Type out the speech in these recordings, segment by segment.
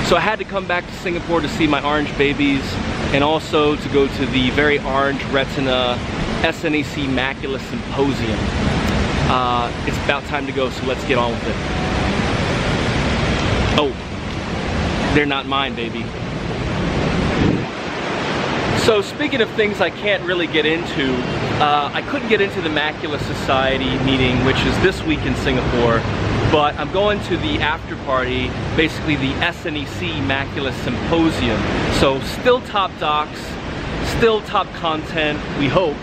So I had to come back to Singapore to see my orange babies and also to go to the very orange retina SNEC Macula Symposium. It's about time to go, so let's get on with it. Oh, they're not mine, baby. So speaking of things I can't really get into, I couldn't get into the Macula Society meeting, which is this week in Singapore, but I'm going to the after party, basically the SNEC Macula Symposium. So still top docs, still top content, we hope.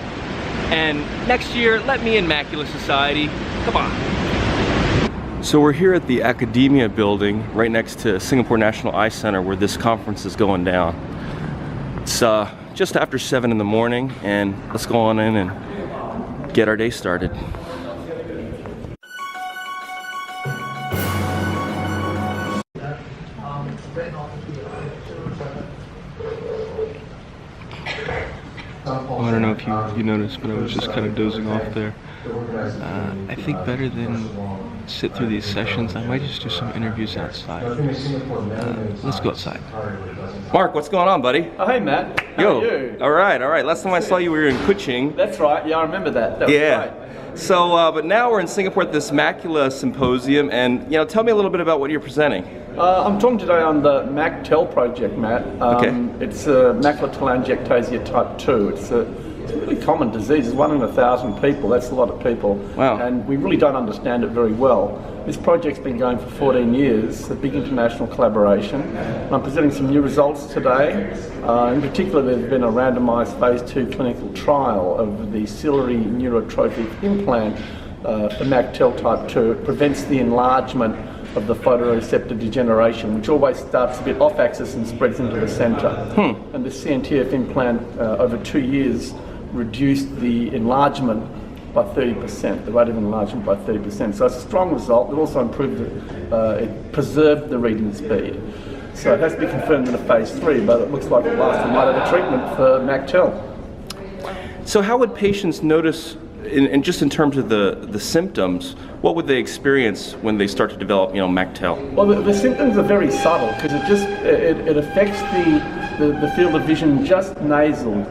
And next year, let me in Macula Society. Come on. So we're here at the Academia building, right next to Singapore National Eye Center, where this conference is going down. It's just after 7 in the morning, and let's go on in and get our day started. I don't know if you noticed, but I was just kind of dozing off there. I think better than sit through these sessions, I might just do some interviews outside. Let's go outside. Mark, what's going on, buddy? Oh, hey, Matt. Yo. How are you? All right. Last time I saw you, we were in Kuching. That's right. Yeah, I remember that. That was great. So, but now we're in Singapore at this Macula Symposium, and tell me a little bit about what you're presenting. I'm talking today on the MacTel project, Matt. It's Macular Telangiectasia type 2. It's a really common disease. It's 1 in 1,000 people. That's a lot of people. Wow. And we really don't understand it very well. This project's been going for 14 years, a big international collaboration. And I'm presenting some new results today. In particular, there's been a randomized phase 2 clinical trial of the ciliary neurotrophic implant for MacTel type 2. It prevents the enlargement of the photoreceptor degeneration, which always starts a bit off axis and spreads into the center. And the CNTF implant over 2 years reduced the enlargement by 30%, the rate of enlargement by 30%. So it's a strong result. It also improved it preserved the reading speed. So it has to be confirmed in a phase 3, but it looks like the last light of the treatment for MacTel. So how would patients notice, just in terms of the symptoms, what would they experience when they start to develop, MacTel? Well, the symptoms are very subtle because it affects the field of vision just nasal,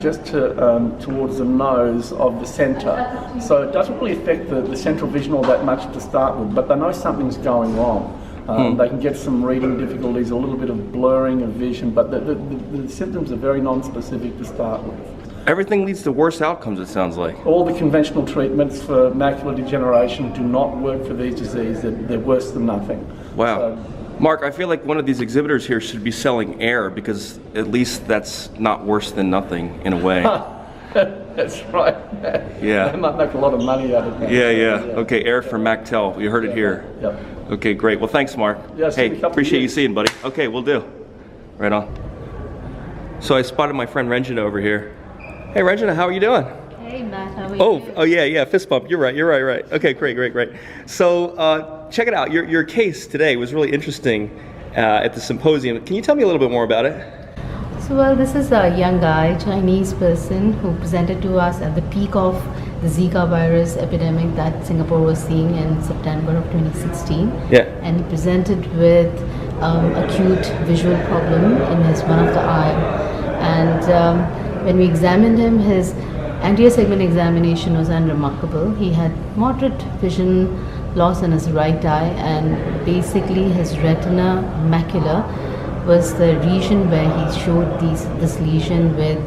just towards the nose of the center. So it doesn't really affect the central vision all that much to start with, but they know something's going wrong. They can get some reading difficulties, a little bit of blurring of vision, but the symptoms are very non-specific to start with. Everything leads to worse outcomes, it sounds like. All the conventional treatments for macular degeneration do not work for these diseases. They're worse than nothing. Wow. So, Mark, I feel like one of these exhibitors here should be selling air, because at least that's not worse than nothing in a way. That's right. Yeah. They might make a lot of money out of that. Yeah. Okay, air for MacTel. You heard it here. Yep. Okay, great. Well, thanks, Mark. Yeah, hey, appreciate you seeing, buddy. Okay, we'll do. Right on. So I spotted my friend Ranjana over here. Hey, Ranjana, how are you doing? Hey, Matt, how are you? Oh, yeah, fist bump. You're right. Okay, great. So, check it out. Your case today was really interesting at the symposium. Can you tell me a little bit more about it? So, well, this is a young guy, Chinese person, who presented to us at the peak of the Zika virus epidemic that Singapore was seeing in September of 2016. Yeah. And he presented with acute visual problem in one of the eye. And when we examined him, his anterior segment examination was unremarkable. He had moderate vision loss in his right eye, and basically his retina macula was the region where he showed this lesion with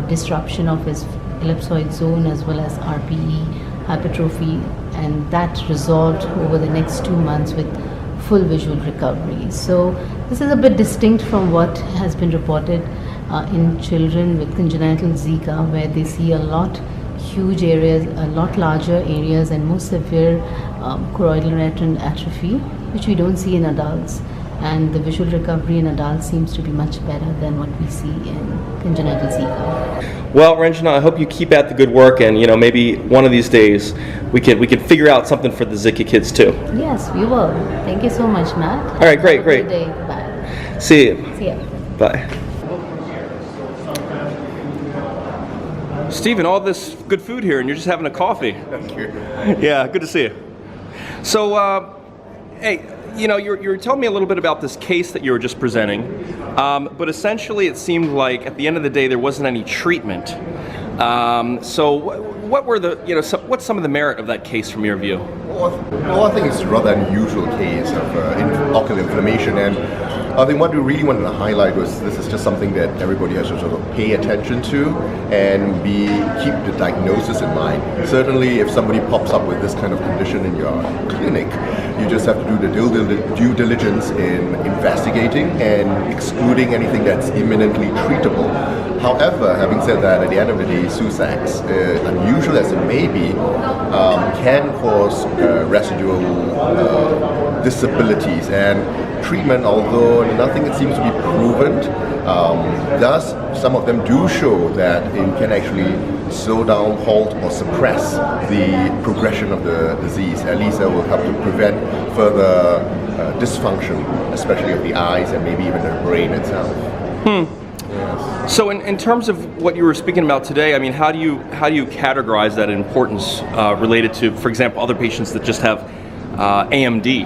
disruption of his ellipsoid zone as well as RPE hypertrophy, and that resolved over the next 2 months with full visual recovery. So this is a bit distinct from what has been reported in children with congenital Zika, where they see a lot huge areas, a lot larger areas, and more severe choroidal retinal atrophy, which we don't see in adults. And the visual recovery in adults seems to be much better than what we see in congenital Zika. Well, Ranjana, I hope you keep at the good work, and maybe one of these days we can figure out something for the Zika kids too. Yes, we will. Thank you so much, Matt. All right, great. Good day. Bye. See you. See ya. Bye. Stephen, all this good food here, and you're just having a coffee. Thank you. Yeah, good to see you. So, hey, you know, you're telling me a little bit about this case that you were just presenting, but essentially it seemed like at the end of the day there wasn't any treatment. So what were the, you know, what's some of the merit of that case from your view? Well, I think it's a rather unusual case of ocular inflammation, and I think what we really wanted to highlight was this is just something that everybody has to sort of pay attention to and keep the diagnosis in mind. Certainly, if somebody pops up with this kind of condition in your clinic, you just have to do the due diligence in investigating and excluding anything that's imminently treatable. However, having said that, at the end of the day, Susacs, unusual as it may be, can cause residual disabilities, and treatment, although nothing that seems to be proven, some of them do show that it can actually slow down, halt, or suppress the progression of the disease. At least that will help to prevent further dysfunction, especially of the eyes and maybe even the brain itself. Yes. So in terms of what you were speaking about today, I mean, how do you categorize that importance related to, for example, other patients that just have AMD?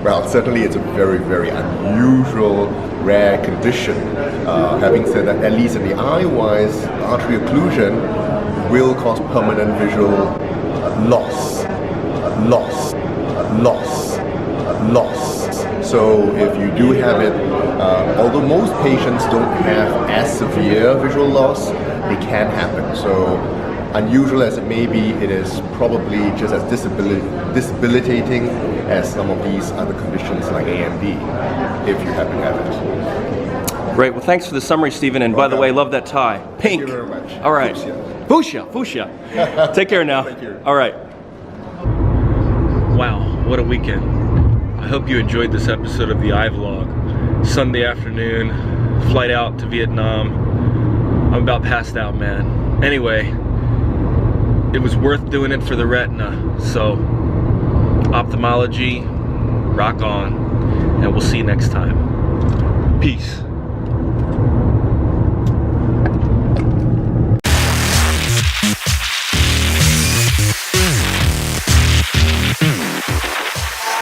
Well, certainly it's a very, very unusual, rare condition. Having said that, at least in the eye-wise, artery occlusion will cause permanent visual loss. So if you do have it, although most patients don't have as severe visual loss, it can happen. So unusual as it may be, it is probably just as debilitating as some of these other conditions like AMD, if you happen to have it. Great. Well, thanks for the summary, Stephen. And by the way, love that tie. Pink. Thank you very much. All right. Fuchsia. Take care now. Thank you. All right. Wow, what a weekend. I hope you enjoyed this episode of the eyeVLOG. Sunday afternoon, flight out to Vietnam. I'm about passed out, man. Anyway, it was worth doing it for the retina. So, ophthalmology, rock on, and we'll see you next time. Peace.